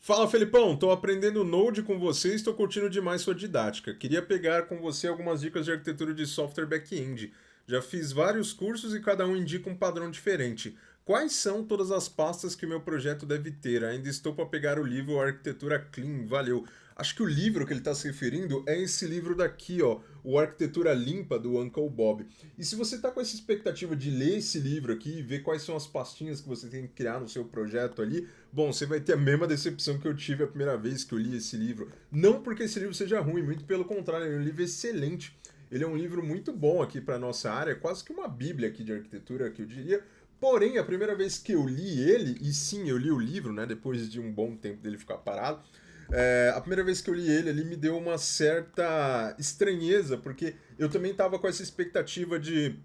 Fala, Felipão, estou aprendendo Node com você e estou curtindo demais sua didática. Queria pegar com você algumas dicas de arquitetura de software back-end. Já fiz vários cursos e cada um indica um padrão diferente. Quais são todas as pastas que meu projeto deve ter? Ainda estou para pegar o livro Arquitetura Clean, valeu. Acho que o livro que ele está se referindo é esse livro daqui, ó, o Arquitetura Limpa, do Uncle Bob. E se você está com essa expectativa de ler esse livro aqui e ver quais são as pastinhas que você tem que criar no seu projeto ali, bom, você vai ter a mesma decepção que eu tive a primeira vez que eu li esse livro. Não porque esse livro seja ruim, muito pelo contrário, ele é um livro excelente. Ele é um livro muito bom aqui para nossa área, quase que uma bíblia aqui de arquitetura, que eu diria. Porém, a primeira vez que eu li ele, e sim, eu li o livro, né, depois de um bom tempo dele ficar parado, a primeira vez que eu li ele me deu uma certa estranheza, porque eu também estava com essa expectativa de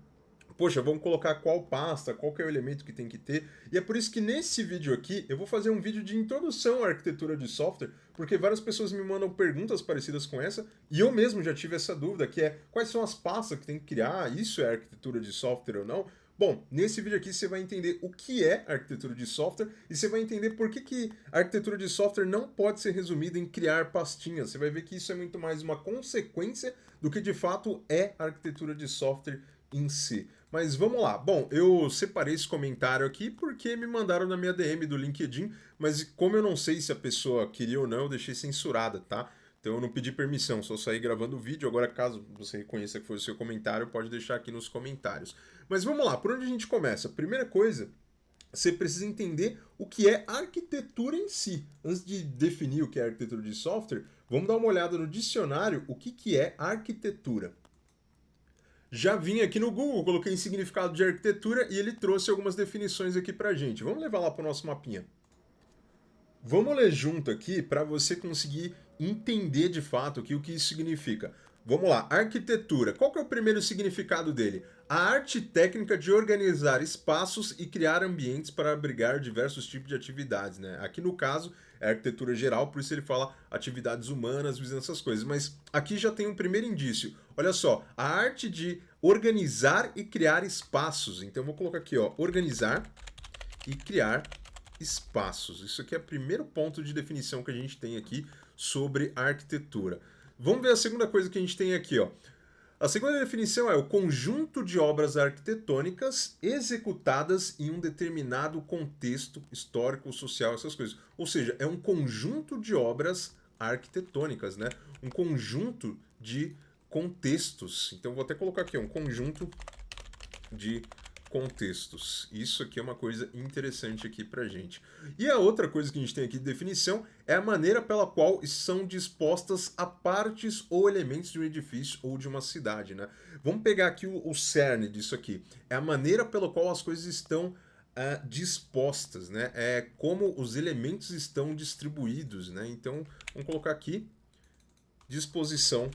poxa, vamos colocar qual pasta, qual que é o elemento que tem que ter. E é por isso que nesse vídeo aqui eu vou fazer um vídeo de introdução à arquitetura de software, porque várias pessoas me mandam perguntas parecidas com essa, e eu mesmo já tive essa dúvida, que é quais são as pastas que tem que criar, isso é arquitetura de software ou não? Bom, nesse vídeo aqui você vai entender o que é arquitetura de software e você vai entender por que a arquitetura de software não pode ser resumida em criar pastinhas. Você vai ver que isso é muito mais uma consequência do que de fato é a arquitetura de software em si. Mas vamos lá. Bom, eu separei esse comentário aqui porque me mandaram na minha DM do LinkedIn, mas como eu não sei se a pessoa queria ou não, eu deixei censurada, tá? Então eu não pedi permissão, só saí gravando o vídeo. Agora, caso você reconheça que foi o seu comentário, pode deixar aqui nos comentários. Mas vamos lá, por onde a gente começa? Primeira coisa, você precisa entender o que é arquitetura em si. Antes de definir o que é arquitetura de software, vamos dar uma olhada no dicionário o que é arquitetura. Já vim aqui no Google, coloquei em significado de arquitetura e ele trouxe algumas definições aqui pra gente. Vamos levar lá pro nosso mapinha. Vamos ler junto aqui para você conseguir entender de fato aqui o que isso significa. Vamos lá, arquitetura. Qual que é o primeiro significado dele? A arte técnica de organizar espaços e criar ambientes para abrigar diversos tipos de atividades, né? Aqui no caso é arquitetura geral, por isso ele fala atividades humanas, visando essas coisas. Mas aqui já tem um primeiro indício. Olha só, a arte de organizar e criar espaços. Então eu vou colocar aqui, ó, organizar e criar espaços. Isso aqui é o primeiro ponto de definição que a gente tem aqui sobre arquitetura. Vamos ver a segunda coisa que a gente tem aqui, ó. A segunda definição é o conjunto de obras arquitetônicas executadas em um determinado contexto histórico, social, essas coisas. Ou seja, é um conjunto de obras arquitetônicas, né? Um conjunto de contextos. Então vou até colocar aqui, um conjunto de contextos. Isso aqui é uma coisa interessante aqui pra gente. E a outra coisa que a gente tem aqui de definição é a maneira pela qual são dispostas a partes ou elementos de um edifício ou de uma cidade, né? Vamos pegar aqui o cerne disso aqui. É a maneira pela qual as coisas estão dispostas, né? É como os elementos estão distribuídos, né? Então, vamos colocar aqui disposição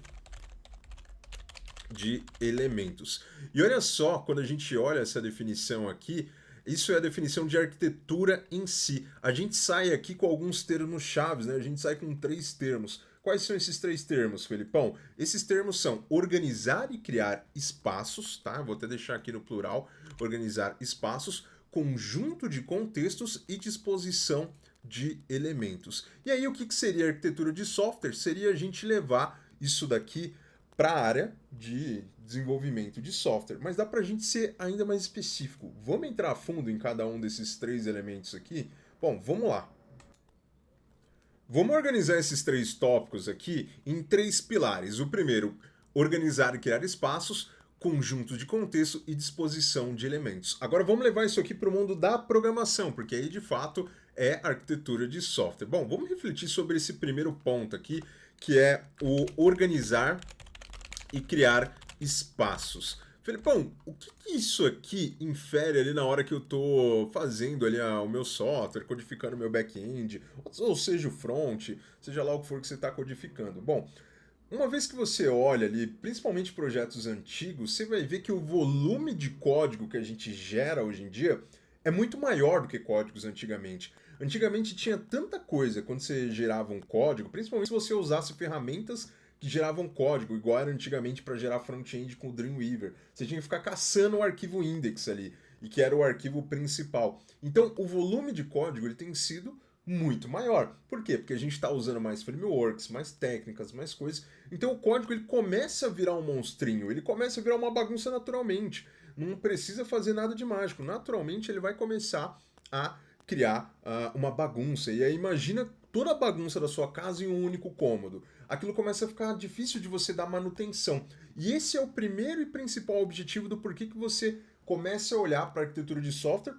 de elementos. E olha só, quando a gente olha essa definição aqui, isso é a definição de arquitetura em si. A gente sai aqui com alguns termos chaves, né? A gente sai com 3 termos. Quais são esses 3 termos, Felipão? Esses termos são organizar e criar espaços, tá? Vou até deixar aqui no plural, organizar espaços, conjunto de contextos e disposição de elementos. E aí o que seria arquitetura de software? Seria a gente levar isso daqui para a área de desenvolvimento de software, mas dá para a gente ser ainda mais específico. Vamos entrar a fundo em cada um desses 3 elementos aqui? Bom, vamos lá. Vamos organizar esses 3 tópicos aqui em 3 pilares. O primeiro, organizar e criar espaços, conjunto de contexto e disposição de elementos. Agora vamos levar isso aqui para o mundo da programação, porque aí de fato é arquitetura de software. Bom, vamos refletir sobre esse primeiro ponto aqui, que é o organizar e criar espaços. Felipão, o que isso aqui infere ali na hora que eu estou fazendo ali o meu software, codificando o meu back-end, ou seja, o front, seja lá o que for que você está codificando? Bom, uma vez que você olha ali, principalmente projetos antigos, você vai ver que o volume de código que a gente gera hoje em dia é muito maior do que códigos antigamente. Antigamente tinha tanta coisa quando você gerava um código, principalmente se você usasse ferramentas que geravam código, igual era antigamente para gerar front-end com o Dreamweaver. Você tinha que ficar caçando o arquivo index ali, e que era o arquivo principal. Então, o volume de código ele tem sido muito maior. Por quê? Porque a gente está usando mais frameworks, mais técnicas, mais coisas. Então o código ele começa a virar um monstrinho, ele começa a virar uma bagunça naturalmente. Não precisa fazer nada de mágico. Naturalmente ele vai começar a criar uma bagunça. E aí imagina toda a bagunça da sua casa em um único cômodo. Aquilo começa a ficar difícil de você dar manutenção. E esse é o primeiro e principal objetivo do porquê que você começa a olhar para a arquitetura de software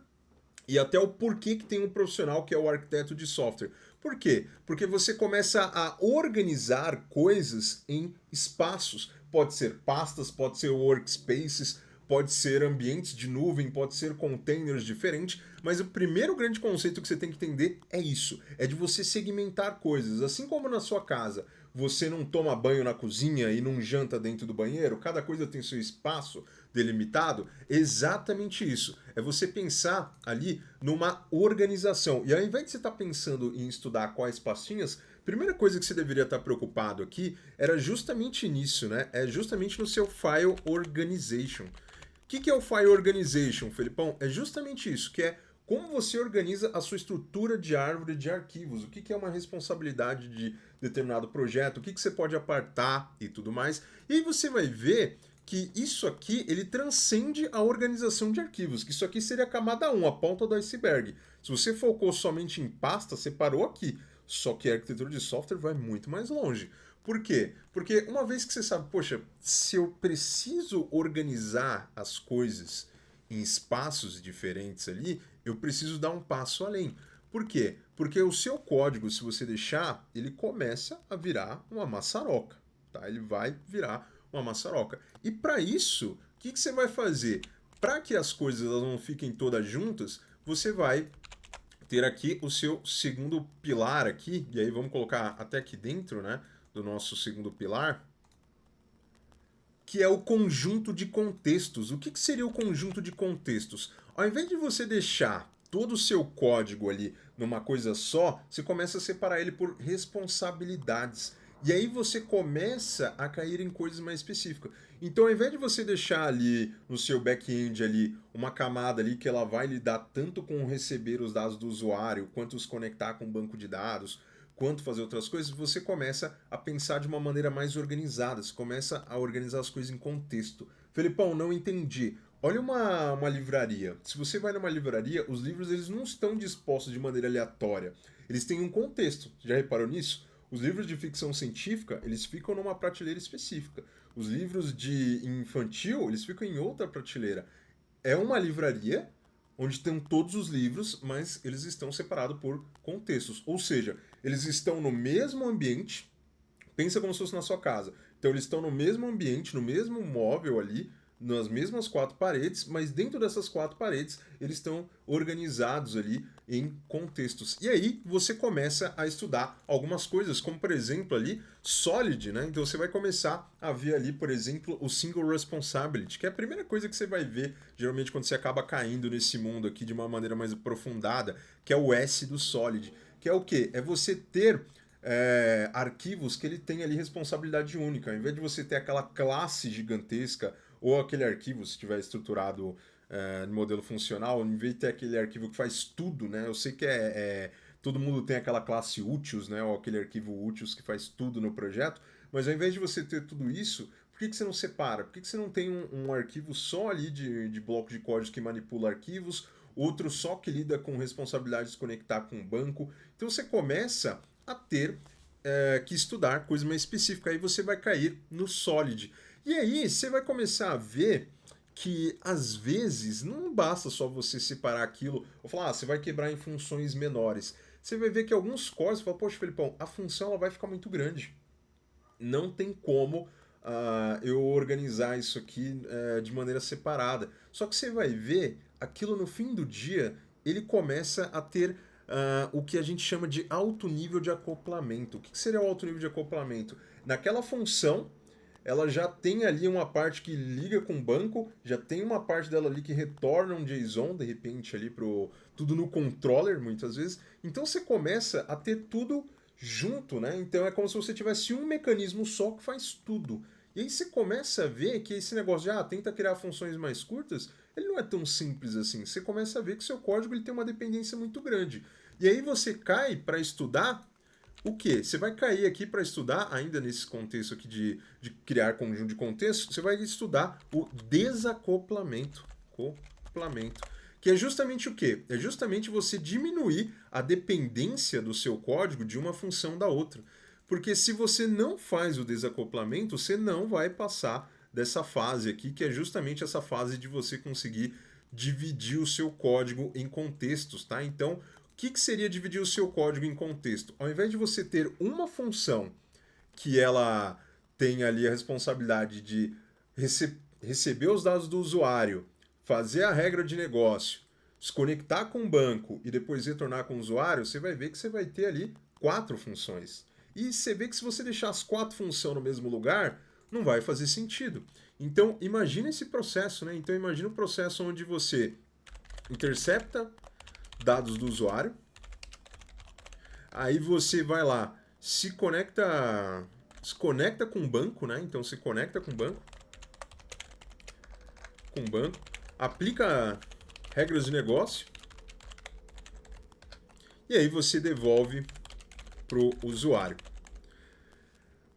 e até o porquê que tem um profissional que é o arquiteto de software. Por quê? Porque você começa a organizar coisas em espaços. Pode ser pastas, pode ser workspaces, pode ser ambientes de nuvem, pode ser containers diferentes, mas o primeiro grande conceito que você tem que entender é isso, é de você segmentar coisas. Assim como na sua casa, você não toma banho na cozinha e não janta dentro do banheiro, cada coisa tem seu espaço delimitado, exatamente isso. É você pensar ali numa organização. E ao invés de você estar pensando em estudar quais pastinhas, a primeira coisa que você deveria estar preocupado aqui era justamente nisso, né? É justamente no seu file organization. O que é o file organization, Felipão? É justamente isso, que é como você organiza a sua estrutura de árvore de arquivos, o que é uma responsabilidade de determinado projeto, o que você pode apartar e tudo mais. E aí você vai ver que isso aqui ele transcende a organização de arquivos, que isso aqui seria a camada 1, a ponta do iceberg. Se você focou somente em pasta, você parou aqui. Só que a arquitetura de software vai muito mais longe. Por quê? Porque uma vez que você sabe, poxa, se eu preciso organizar as coisas em espaços diferentes ali, eu preciso dar um passo além. Por quê? Porque o seu código, se você deixar, ele começa a virar uma maçaroca, tá? Ele vai virar uma maçaroca. E para isso, o que você vai fazer? Para que as coisas elas não fiquem todas juntas, você vai ter aqui o seu segundo pilar aqui, e aí vamos colocar até aqui dentro, né, do nosso segundo pilar, que é o conjunto de contextos. O que seria o conjunto de contextos? Ao invés de você deixar todo o seu código ali numa coisa só, você começa a separar ele por responsabilidades. E aí você começa a cair em coisas mais específicas. Então, ao invés de você deixar ali no seu back-end ali uma camada ali que ela vai lidar tanto com receber os dados do usuário, quanto os conectar com o banco de dados, quanto fazer outras coisas, você começa a pensar de uma maneira mais organizada, você começa a organizar as coisas em contexto. Felipão, não entendi. Olha uma livraria. Se você vai numa livraria, os livros eles não estão dispostos de maneira aleatória. Eles têm um contexto. Já reparou nisso? Os livros de ficção científica, eles ficam numa prateleira específica. Os livros de infantil, eles ficam em outra prateleira. É uma livraria onde tem todos os livros, mas eles estão separados por contextos. Ou seja, eles estão no mesmo ambiente, pensa como se fosse na sua casa. Então eles estão no mesmo ambiente, no mesmo móvel ali, nas mesmas quatro paredes, mas dentro dessas quatro paredes eles estão organizados ali em contextos. E aí você começa a estudar algumas coisas, como por exemplo ali Solid, né? Então você vai começar a ver ali, por exemplo, o Single Responsibility, que é a primeira coisa que você vai ver geralmente quando você acaba caindo nesse mundo aqui de uma maneira mais aprofundada, que é o S do Solid, que é o quê? É você ter arquivos que ele tem ali responsabilidade única. Ao invés de você ter aquela classe gigantesca ou aquele arquivo, se estiver estruturado no modelo funcional, em vez de ter aquele arquivo que faz tudo, né? Eu sei que todo mundo tem aquela classe úteis, né? Ou aquele arquivo úteis que faz tudo no projeto, mas ao invés de você ter tudo isso, por que você não separa? Por que você não tem um arquivo só ali de bloco de código que manipula arquivos, outro só que lida com responsabilidade de se conectar com o banco? Então você começa a ter que estudar coisa mais específica. Aí você vai cair no Solid. E aí você vai começar a ver que às vezes não basta só você separar aquilo ou falar, você vai quebrar em funções menores. Você vai ver que alguns códigos, você fala, poxa, Felipão, a função ela vai ficar muito grande. Não tem como eu organizar isso aqui de maneira separada. Só que você vai ver, aquilo no fim do dia, ele começa a ter o que a gente chama de alto nível de acoplamento. O que seria o alto nível de acoplamento? Naquela função, ela já tem ali uma parte que liga com o banco, já tem uma parte dela ali que retorna um JSON, de repente, ali tudo no controller, muitas vezes. Então você começa a ter tudo junto, né? Então é como se você tivesse um mecanismo só que faz tudo. E aí você começa a ver que esse negócio de tenta criar funções mais curtas, ele não é tão simples assim. Você começa a ver que seu código ele tem uma dependência muito grande. E aí você cai para estudar o quê? Você vai cair aqui para estudar, ainda nesse contexto aqui de criar conjunto de contextos, você vai estudar o desacoplamento. Acoplamento. Que é justamente o quê? É justamente você diminuir a dependência do seu código de uma função da outra. Porque se você não faz o desacoplamento, você não vai passar dessa fase aqui, que é justamente essa fase de você conseguir dividir o seu código em contextos, tá? Então, o que seria dividir o seu código em contexto? Ao invés de você ter uma função que ela tem ali a responsabilidade de receber os dados do usuário, fazer a regra de negócio, se conectar com o banco e depois retornar com o usuário, você vai ver que você vai ter ali 4 funções. E você vê que se você deixar as 4 funções no mesmo lugar, não vai fazer sentido. Então, imagina esse processo, né? Então, imagina um processo onde você intercepta dados do usuário, aí você vai lá, se conecta com o banco, né? Então, se conecta com o banco, aplica regras de negócio, e aí você devolve para o usuário.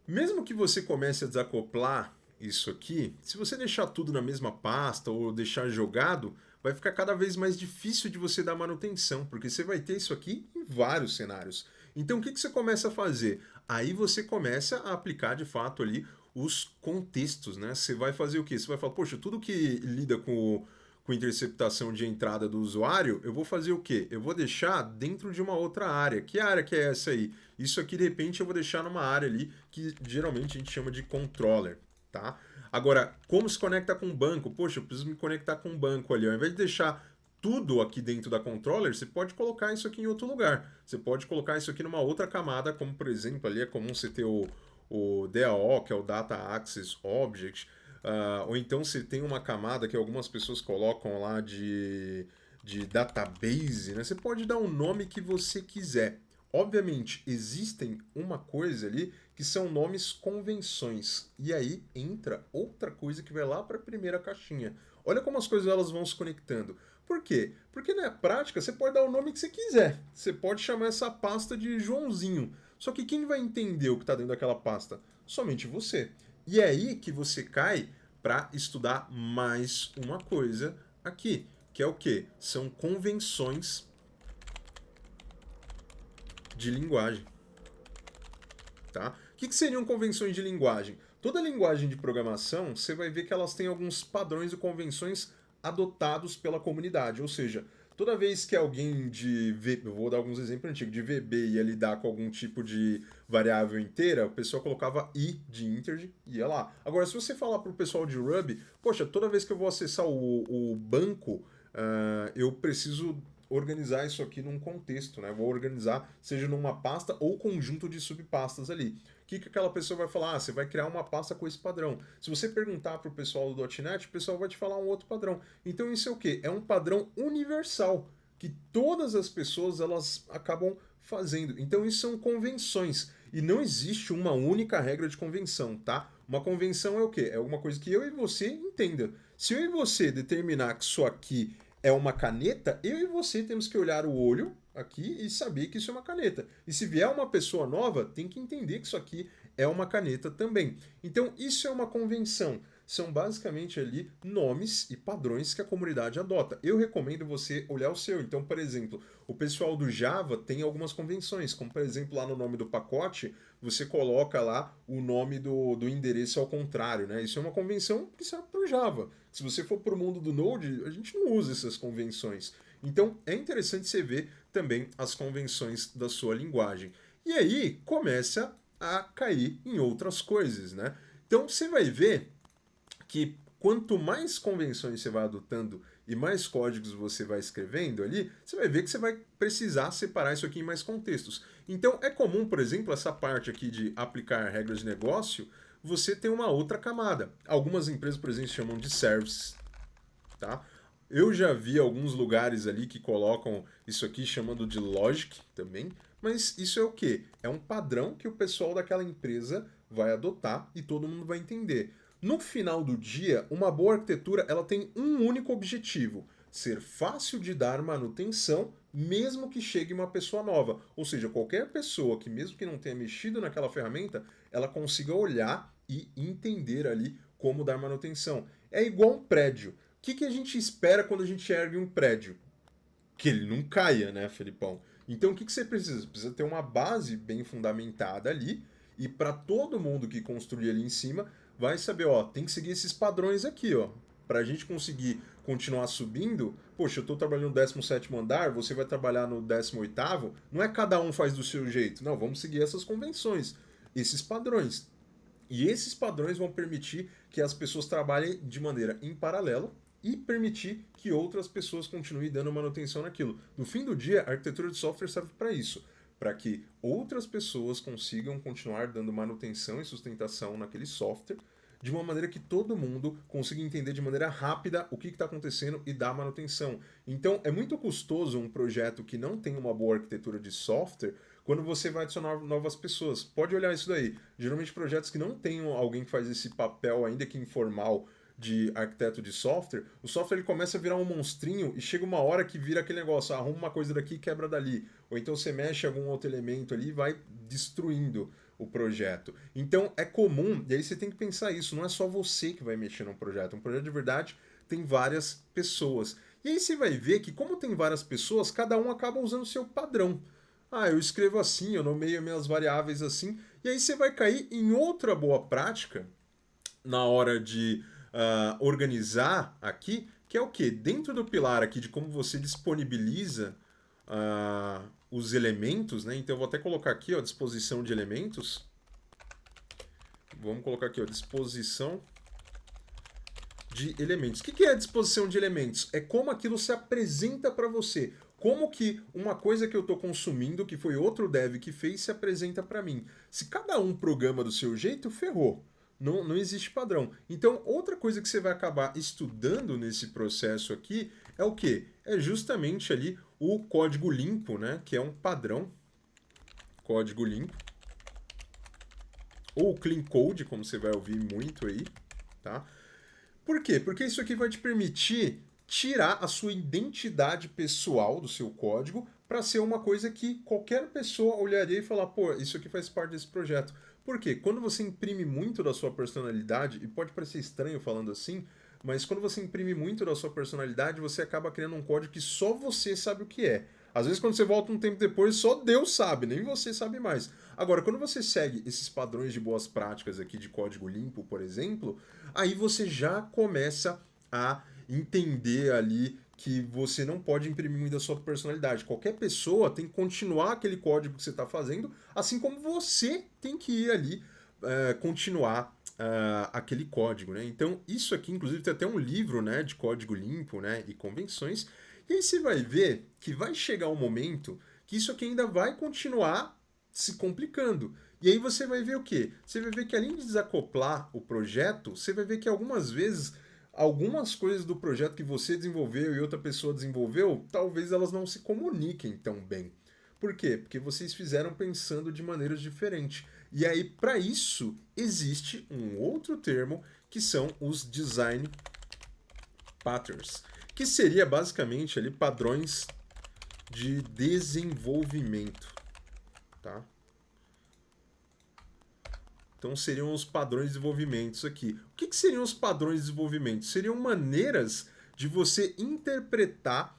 Mesmo que você comece a desacoplar isso aqui, se você deixar tudo na mesma pasta ou deixar jogado, vai ficar cada vez mais difícil de você dar manutenção, porque você vai ter isso aqui em vários cenários. Então o que você começa a fazer? Aí você começa a aplicar de fato ali os contextos, né? Você vai fazer o quê? Você vai falar, poxa, tudo que lida com interceptação de entrada do usuário, eu vou fazer o quê? Eu vou deixar dentro de uma outra área. Que área que é essa aí? Isso aqui, de repente, eu vou deixar numa área ali que geralmente a gente chama de controller, tá? Agora, como se conecta com o banco? Poxa, eu preciso me conectar com o banco ali. Ao invés de deixar tudo aqui dentro da controller, você pode colocar isso aqui em outro lugar. Você pode colocar isso aqui numa outra camada, como por exemplo, ali é comum você ter o DAO, que é o Data Access Object, ou então você tem uma camada que algumas pessoas colocam lá de database, né? Você pode dar um nome que você quiser. Obviamente, existem uma coisa ali que são nomes convenções. E aí entra outra coisa que vai lá para a primeira caixinha. Olha como as coisas elas vão se conectando. Por quê? Porque na prática você pode dar o nome que você quiser. Você pode chamar essa pasta de Joãozinho. Só que quem vai entender o que está dentro daquela pasta? Somente você. E é aí que você cai para estudar mais uma coisa aqui, que é o quê? São convenções de linguagem. Tá? O que seriam convenções de linguagem? Toda linguagem de programação, você vai ver que elas têm alguns padrões e convenções adotados pela comunidade. Ou seja, toda vez que alguém de VB, eu vou dar alguns exemplos antigos, de VB ia lidar com algum tipo de variável inteira, o pessoal colocava i de integer e ia lá. Agora, se você falar para o pessoal de Ruby, poxa, toda vez que eu vou acessar o banco, eu preciso organizar isso aqui num contexto, né? Vou organizar, seja numa pasta ou conjunto de subpastas ali. O que aquela pessoa vai falar? Ah, você vai criar uma pasta com esse padrão. Se você perguntar para o pessoal do .NET, o pessoal vai te falar um outro padrão. Então isso é o quê? É um padrão universal que todas as pessoas elas acabam fazendo. Então isso são convenções e não existe uma única regra de convenção, tá? Uma convenção é o quê? É alguma coisa que eu e você entenda. Se eu e você determinar que isso aqui é uma caneta, eu e você temos que olhar o olho aqui e saber que isso é uma caneta. E se vier uma pessoa nova, tem que entender que isso aqui é uma caneta também. Então, isso é uma convenção. São basicamente ali nomes e padrões que a comunidade adota. Eu recomendo você olhar o seu. Então, por exemplo, o pessoal do Java tem algumas convenções, como por exemplo lá no nome do pacote, você coloca lá o nome do endereço ao contrário, né? Isso é uma convenção que serve para o Java. Se você for para o mundo do Node, a gente não usa essas convenções. Então, é interessante você ver também as convenções da sua linguagem. E aí, começa a cair em outras coisas, né? Então, você vai ver que quanto mais convenções você vai adotando e mais códigos você vai escrevendo ali, você vai ver que você vai precisar separar isso aqui em mais contextos. Então é comum, por exemplo, essa parte aqui de aplicar regras de negócio, você tem uma outra camada. Algumas empresas, por exemplo, chamam de services, tá? Eu já vi alguns lugares ali que colocam isso aqui chamando de logic também, mas isso é o quê? É um padrão que o pessoal daquela empresa vai adotar e todo mundo vai entender. No final do dia, uma boa arquitetura ela tem um único objetivo: ser fácil de dar manutenção mesmo que chegue uma pessoa nova. Ou seja, qualquer pessoa que, mesmo que não tenha mexido naquela ferramenta, ela consiga olhar e entender ali como dar manutenção. É igual um prédio. O que a gente espera quando a gente ergue um prédio? Que ele não caia, né, Felipão? Então o que você precisa? Você precisa ter uma base bem fundamentada ali, e para todo mundo que construir ali em cima, vai saber, ó, tem que seguir esses padrões aqui, ó. Para a gente conseguir continuar subindo, poxa, eu estou trabalhando no 17º andar, você vai trabalhar no 18º, não é cada um faz do seu jeito, não, vamos seguir essas convenções, esses padrões. E esses padrões vão permitir que as pessoas trabalhem de maneira em paralelo e permitir que outras pessoas continuem dando manutenção naquilo. No fim do dia, a arquitetura de software serve para isso, para que outras pessoas consigam continuar dando manutenção e sustentação naquele software de uma maneira que todo mundo consiga entender de maneira rápida o que está acontecendo e dar manutenção. Então, é muito custoso um projeto que não tem uma boa arquitetura de software quando você vai adicionar novas pessoas. Pode olhar isso daí. Geralmente, projetos que não tenham alguém que faz esse papel, ainda que informal, de arquiteto de software, o software ele começa a virar um monstrinho e chega uma hora que vira aquele negócio, arruma uma coisa daqui e quebra dali. Ou então você mexe algum outro elemento ali e vai destruindo o projeto. Então é comum, e aí você tem que pensar isso, não é só você que vai mexer num projeto. Um projeto de verdade tem várias pessoas. E aí você vai ver que, como tem várias pessoas, cada um acaba usando o seu padrão. Ah, eu escrevo assim, eu nomeio minhas variáveis assim, e aí você vai cair em outra boa prática na hora de organizar aqui, que é o que? Dentro do pilar aqui de como você disponibiliza os elementos, né? Então eu vou até colocar aqui, ó, disposição de elementos. Vamos colocar aqui, ó, disposição de elementos. O que é a disposição de elementos? É como aquilo se apresenta para você. Como que uma coisa que eu estou consumindo, que foi outro dev que fez, se apresenta para mim. Se cada um programa do seu jeito, ferrou. Não existe padrão. Então, outra coisa que você vai acabar estudando nesse processo aqui é o quê? É justamente ali o código limpo, né? Que é um padrão. Código limpo. Ou clean code, como você vai ouvir muito aí, tá? Por quê? Porque isso aqui vai te permitir tirar a sua identidade pessoal do seu código para ser uma coisa que qualquer pessoa olharia e falar, pô, isso aqui faz parte desse projeto. Por quê? Quando você imprime muito da sua personalidade, e pode parecer estranho falando assim, mas quando você imprime muito da sua personalidade, você acaba criando um código que só você sabe o que é. Às vezes, quando você volta um tempo depois, só Deus sabe, nem você sabe mais. Agora, quando você segue esses padrões de boas práticas aqui de código limpo, por exemplo, aí você já começa a entender ali que você não pode imprimir muito da sua personalidade. Qualquer pessoa tem que continuar aquele código que você está fazendo, assim como você tem que ir ali continuar aquele código, né? Então, isso aqui, inclusive, tem até um livro, né, de código limpo, né, e convenções. E aí você vai ver que vai chegar um momento que isso aqui ainda vai continuar se complicando. E aí você vai ver o quê? Você vai ver que além de desacoplar o projeto, você vai ver que algumas vezes algumas coisas do projeto que você desenvolveu e outra pessoa desenvolveu, talvez elas não se comuniquem tão bem. Por quê? Porque vocês fizeram pensando de maneiras diferentes. E aí, para isso, existe um outro termo que são os design patterns, que seria basicamente ali padrões de desenvolvimento, tá? Então seriam os padrões de desenvolvimento aqui. O que seriam os padrões de desenvolvimento? Seriam maneiras de você interpretar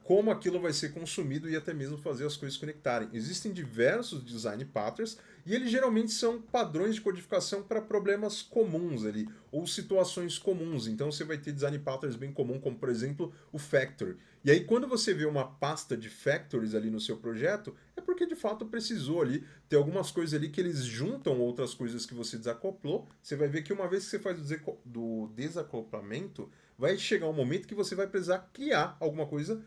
como aquilo vai ser consumido e até mesmo fazer as coisas conectarem. Existem diversos design patterns e eles geralmente são padrões de codificação para problemas comuns ali, ou situações comuns. Então você vai ter design patterns bem comum, como por exemplo o factory. E aí quando você vê uma pasta de factories ali no seu projeto, é porque de fato precisou ali ter algumas coisas ali que eles juntam outras coisas que você desacoplou. Você vai ver que uma vez que você faz do desacoplamento, vai chegar um momento que você vai precisar criar alguma coisa,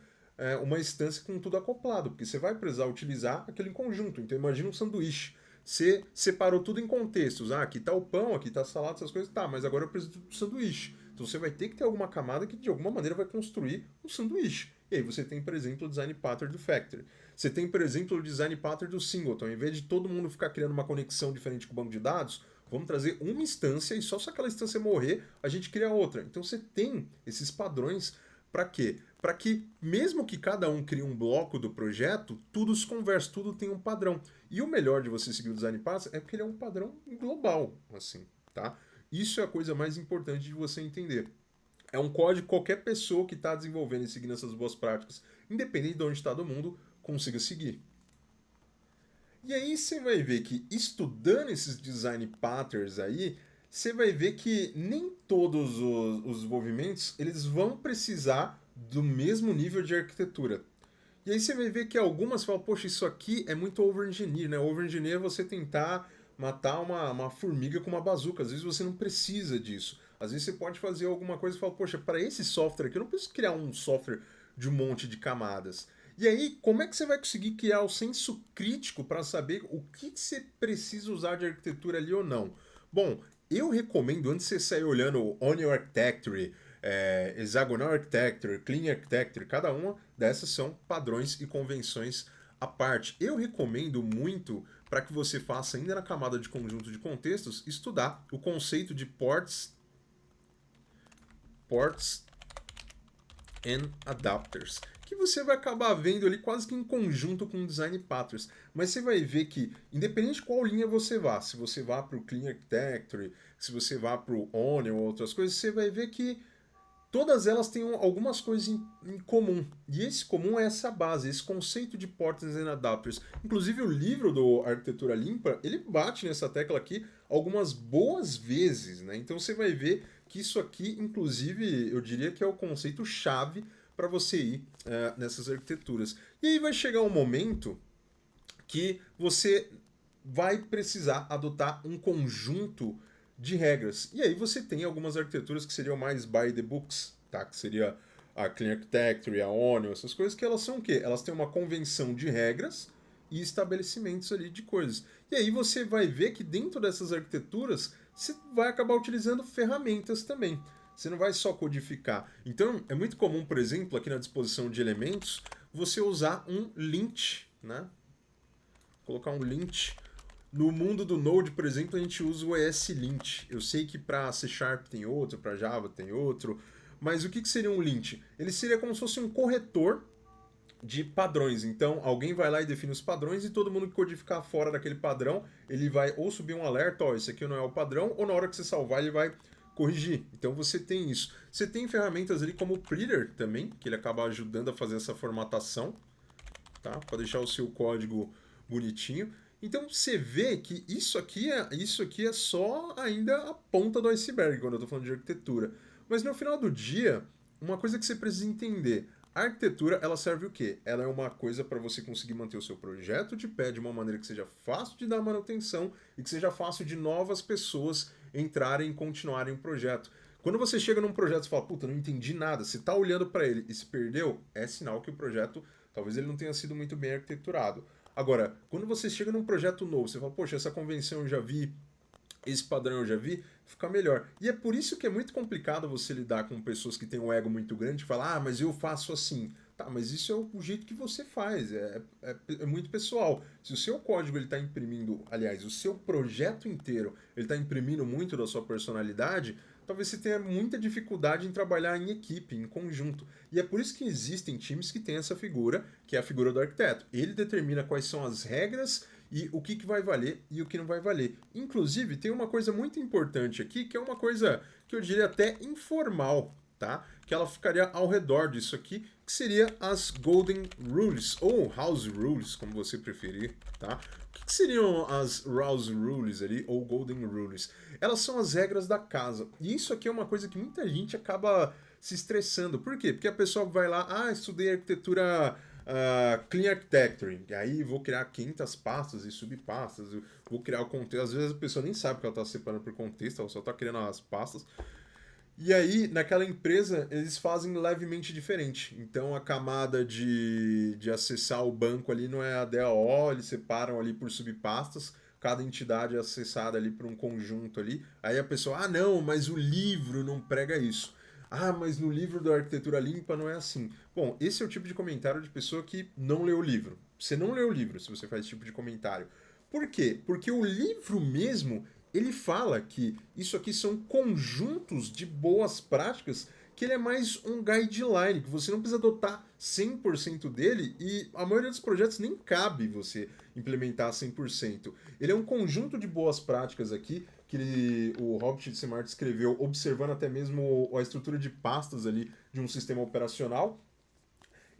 uma instância com tudo acoplado, porque você vai precisar utilizar aquele conjunto. Então imagina um sanduíche. Você separou tudo em contextos. Ah, aqui está o pão, aqui está a salada, essas coisas. Tá, mas agora eu preciso do sanduíche. Então você vai ter que ter alguma camada que de alguma maneira vai construir um sanduíche. E aí você tem, por exemplo, o design pattern do factory. Você tem, por exemplo, o design pattern do singleton. Em vez de todo mundo ficar criando uma conexão diferente com o banco de dados, vamos trazer uma instância e só se aquela instância morrer, a gente cria outra. Então você tem esses padrões para quê? para que, mesmo que cada um crie um bloco do projeto, tudo se converse, tudo tem um padrão. E o melhor de você seguir o Design Pattern é porque ele é um padrão global, assim, tá? Isso é a coisa mais importante de você entender. É um código que qualquer pessoa que está desenvolvendo e seguindo essas boas práticas, independente de onde está do mundo, consiga seguir. E aí você vai ver que estudando esses design patterns aí, você vai ver que nem todos os desenvolvimentos eles vão precisar do mesmo nível de arquitetura. E aí você vai ver que algumas falam, poxa, isso aqui é muito over-engineer, né? Over-engineer é você tentar matar uma formiga com uma bazuca. Às vezes você não precisa disso. Às vezes você pode fazer alguma coisa e falar, poxa, para esse software aqui eu não preciso criar um software de um monte de camadas. E aí, como é que você vai conseguir criar o senso crítico para saber o que você precisa usar de arquitetura ali ou não? Bom, eu recomendo, antes de você sair olhando Onion Architecture, Hexagonal Architecture, Clean Architecture, cada uma dessas são padrões e convenções à parte. Eu recomendo muito para que você faça, ainda na camada de conjunto de contextos, estudar o conceito de ports and adapters, que você vai acabar vendo ali quase que em conjunto com o design patterns. Mas você vai ver que, independente de qual linha você vá, se você vá para o Clean Architecture, se você vá para o Onion ou outras coisas, você vai ver que todas elas têm algumas coisas em comum. E esse comum é essa base, esse conceito de ports and adapters. Inclusive o livro do Arquitetura Limpa, ele bate nessa tecla aqui algumas boas vezes, né? Então você vai ver que isso aqui, inclusive, eu diria que é o conceito chave para você ir nessas arquiteturas. E aí vai chegar um momento que você vai precisar adotar um conjunto de regras. E aí você tem algumas arquiteturas que seriam mais by the books, tá? Que seria a Clean Architecture, a Onion, essas coisas, que elas são o quê? Elas têm uma convenção de regras e estabelecimentos ali de coisas. E aí você vai ver que dentro dessas arquiteturas você vai acabar utilizando ferramentas também. Você não vai só codificar. Então, é muito comum, por exemplo, aqui na disposição de elementos, você usar um lint, né? Colocar um lint. No mundo do Node, por exemplo, a gente usa o ESLint. Eu sei que para C Sharp tem outro, para Java tem outro, mas o que seria um lint? Ele seria como se fosse um corretor de padrões. Então, alguém vai lá e define os padrões e todo mundo que codificar fora daquele padrão, ele vai ou subir um alerta, ó, esse aqui não é o padrão, ou na hora que você salvar ele vai corrigir. Então você tem isso. Você tem ferramentas ali como o Prettier também, que ele acaba ajudando a fazer essa formatação, tá? Para deixar o seu código bonitinho. Então você vê que isso aqui é só ainda a ponta do iceberg quando eu estou falando de arquitetura. Mas no final do dia, uma coisa que você precisa entender, a arquitetura ela serve o quê? Ela é uma coisa para você conseguir manter o seu projeto de pé de uma maneira que seja fácil de dar manutenção e que seja fácil de novas pessoas entrarem e continuarem o projeto. Quando você chega num projeto e fala, puta, não entendi nada, você está olhando para ele e se perdeu, é sinal que o projeto talvez ele não tenha sido muito bem arquiteturado. Agora, quando você chega num projeto novo, você fala, poxa, essa convenção eu já vi, esse padrão eu já vi, fica melhor. E é por isso que é muito complicado você lidar com pessoas que têm um ego muito grande e falar, ah, mas eu faço assim. Tá, mas isso é o jeito que você faz, é muito pessoal. Se o seu código ele está imprimindo, aliás, o seu projeto inteiro ele está imprimindo muito da sua personalidade, talvez você tenha muita dificuldade em trabalhar em equipe, em conjunto. E é por isso que existem times que têm essa figura, que é a figura do arquiteto. Ele determina quais são as regras e o que vai valer e o que não vai valer. Inclusive, tem uma coisa muito importante aqui, que é uma coisa que eu diria até informal, tá? Que ela ficaria ao redor disso aqui, que seria as Golden Rules, ou House Rules, como você preferir, tá? O que seriam as House Rules ali, ou Golden Rules? Elas são as regras da casa. E isso aqui é uma coisa que muita gente acaba se estressando. Por quê? Porque a pessoa vai lá, estudei arquitetura Clean Architecture, e aí vou criar 500 pastas e subpastas, vou criar o contexto. Às vezes a pessoa nem sabe que ela está separando por contexto, ela só está criando as pastas. E aí, naquela empresa, eles fazem levemente diferente. Então, a camada de acessar o banco ali não é a DAO, eles separam ali por subpastas, cada entidade é acessada ali por um conjunto ali. Aí a pessoa, não, mas o livro não prega isso. Ah, mas no livro da Arquitetura Limpa não é assim. Bom, esse é o tipo de comentário de pessoa que não leu o livro. Você não leu o livro se você faz esse tipo de comentário. Por quê? Porque o livro mesmo, ele fala que isso aqui são conjuntos de boas práticas que ele é mais um guideline, que você não precisa adotar 100% dele e a maioria dos projetos nem cabe você implementar 100%. Ele é um conjunto de boas práticas aqui que o Robert Smart escreveu observando até mesmo a estrutura de pastas ali de um sistema operacional.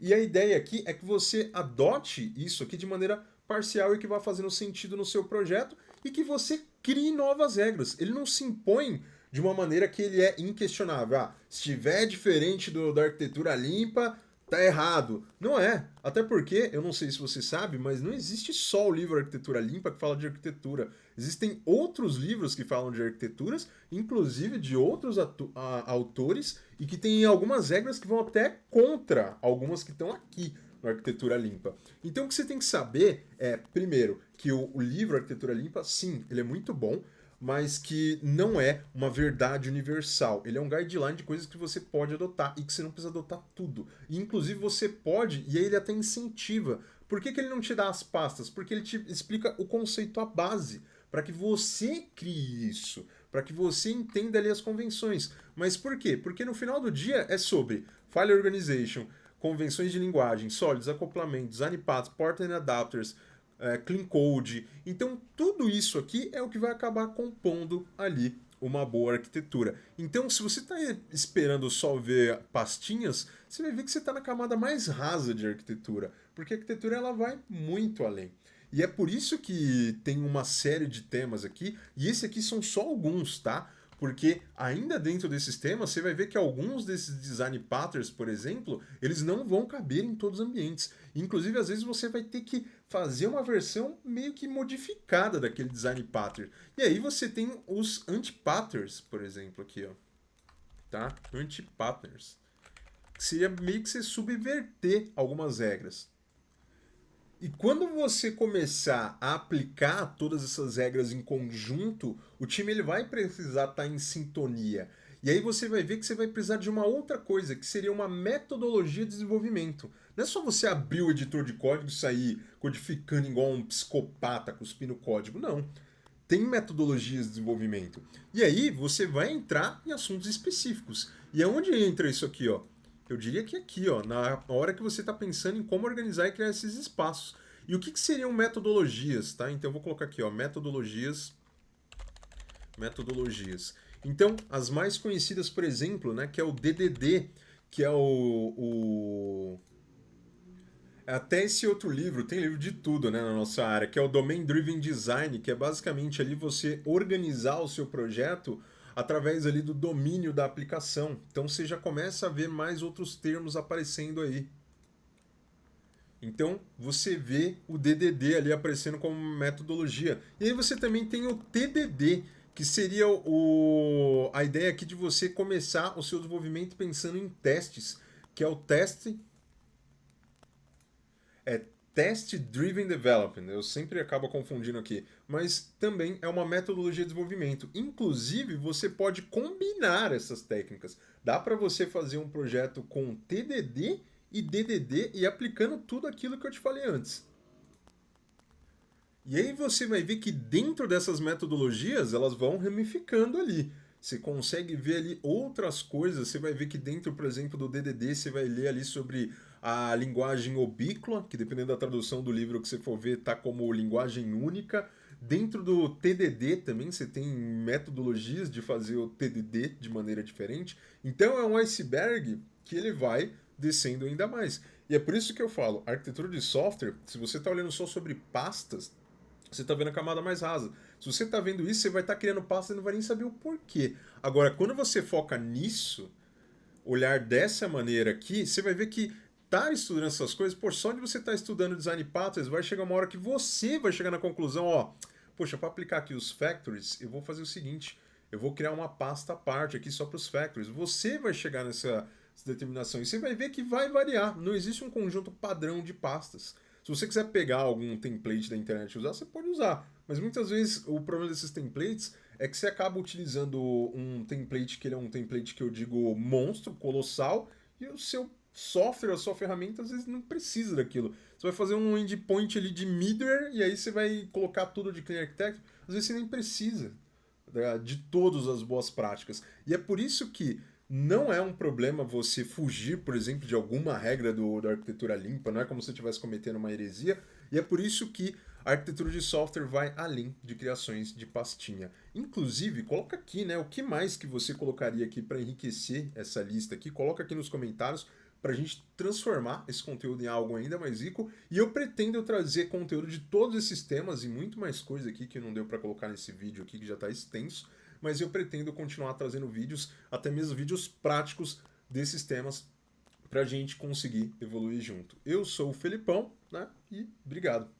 E a ideia aqui é que você adote isso aqui de maneira parcial e que vá fazendo sentido no seu projeto e que você crie novas regras. Ele não se impõe de uma maneira que ele é inquestionável. Ah, se estiver diferente da arquitetura limpa, tá errado. Não é. Até porque, eu não sei se você sabe, mas não existe só o livro Arquitetura Limpa que fala de arquitetura. Existem outros livros que falam de arquiteturas, inclusive de outros autores, e que têm algumas regras que vão até contra algumas que estão aqui no Arquitetura Limpa. Então o que você tem que saber é, primeiro, que o livro Arquitetura Limpa, sim, ele é muito bom, mas que não é uma verdade universal. Ele é um guideline de coisas que você pode adotar e que você não precisa adotar tudo. E, inclusive você pode, e aí ele até incentiva. Por que ele não te dá as pastas? Porque ele te explica o conceito, a base, para que você crie isso, para que você entenda ali as convenções. Mas por quê? Porque no final do dia é sobre file organization, convenções de linguagem, sólidos, acoplamentos, design paths, port and adapters, clean code. Então, tudo isso aqui é o que vai acabar compondo ali uma boa arquitetura. Então, se você está esperando só ver pastinhas, você vai ver que você está na camada mais rasa de arquitetura, porque a arquitetura ela vai muito além. E é por isso que tem uma série de temas aqui, e esse aqui são só alguns, tá? Porque ainda dentro desses temas, você vai ver que alguns desses design patterns, por exemplo, eles não vão caber em todos os ambientes. Inclusive, às vezes você vai ter que fazer uma versão meio que modificada daquele design pattern. E aí você tem os anti-patterns, por exemplo, aqui, ó. Tá? Anti-patterns. Que seria meio que você subverter algumas regras. E quando você começar a aplicar todas essas regras em conjunto, o time ele vai precisar estar em sintonia. E aí você vai ver que você vai precisar de uma outra coisa, que seria uma metodologia de desenvolvimento. Não é só você abrir o editor de código e sair codificando igual um psicopata, cuspindo código. Não. Tem metodologias de desenvolvimento. E aí você vai entrar em assuntos específicos. E aonde entra isso aqui, ó? Eu diria que aqui, ó, na hora que você está pensando em como organizar e criar esses espaços. E o que seriam metodologias, tá? Então eu vou colocar aqui, ó, metodologias. Metodologias. Então, as mais conhecidas, por exemplo, né, que é o DDD, que é até esse outro livro, tem livro de tudo, né, na nossa área, que é o Domain Driven Design, que é basicamente ali você organizar o seu projeto através ali do domínio da aplicação. Então você já começa a ver mais outros termos aparecendo aí. Então você vê o DDD ali aparecendo como metodologia. E aí você também tem o TDD, que seria a ideia aqui de você começar o seu desenvolvimento pensando em testes, que é o teste é Test Driven Development. Eu sempre acabo confundindo aqui, mas também é uma metodologia de desenvolvimento. Inclusive, você pode combinar essas técnicas. Dá para você fazer um projeto com TDD e DDD e aplicando tudo aquilo que eu te falei antes. E aí você vai ver que dentro dessas metodologias elas vão ramificando ali. Você consegue ver ali outras coisas. Você vai ver que dentro, por exemplo, do DDD, você vai ler ali sobre a linguagem ubíqua, que dependendo da tradução do livro que você for ver, tá como linguagem única. Dentro do TDD também você tem metodologias de fazer o TDD de maneira diferente. Então é um iceberg que ele vai descendo ainda mais. E é por isso que eu falo, arquitetura de software, se você está olhando só sobre pastas, você está vendo a camada mais rasa. Se você está vendo isso, você vai estar criando pastas e não vai nem saber o porquê. Agora, quando você foca nisso, olhar dessa maneira aqui, você vai ver que tá estudando essas coisas, por só de você estar estudando design patterns, vai chegar uma hora que você vai chegar na conclusão, ó, poxa, para aplicar aqui os factories, eu vou fazer o seguinte, eu vou criar uma pasta à parte aqui só para os factories. Você vai chegar nessa determinação e você vai ver que vai variar. Não existe um conjunto padrão de pastas. Se você quiser pegar algum template da internet e usar, você pode usar. Mas muitas vezes o problema desses templates é que você acaba utilizando um template que ele é um template que eu digo monstro, colossal, e o seu software, a sua ferramenta, às vezes não precisa daquilo. Você vai fazer um endpoint ali de middleware e aí você vai colocar tudo de Clean Architecture. Às vezes você nem precisa de todas as boas práticas. E é por isso que Não é um problema você fugir, por exemplo, de alguma regra da arquitetura limpa, não é como se você estivesse cometendo uma heresia, e é por isso que a arquitetura de software vai além de criações de pastinha. Inclusive, coloca aqui, né, o que mais que você colocaria aqui para enriquecer essa lista aqui, coloca aqui nos comentários para a gente transformar esse conteúdo em algo ainda mais rico, e eu pretendo trazer conteúdo de todos esses temas e muito mais coisa aqui que não deu para colocar nesse vídeo aqui que já está extenso, mas eu pretendo continuar trazendo vídeos, até mesmo vídeos práticos desses temas para a gente conseguir evoluir junto. Eu sou o Felipão, né? E obrigado.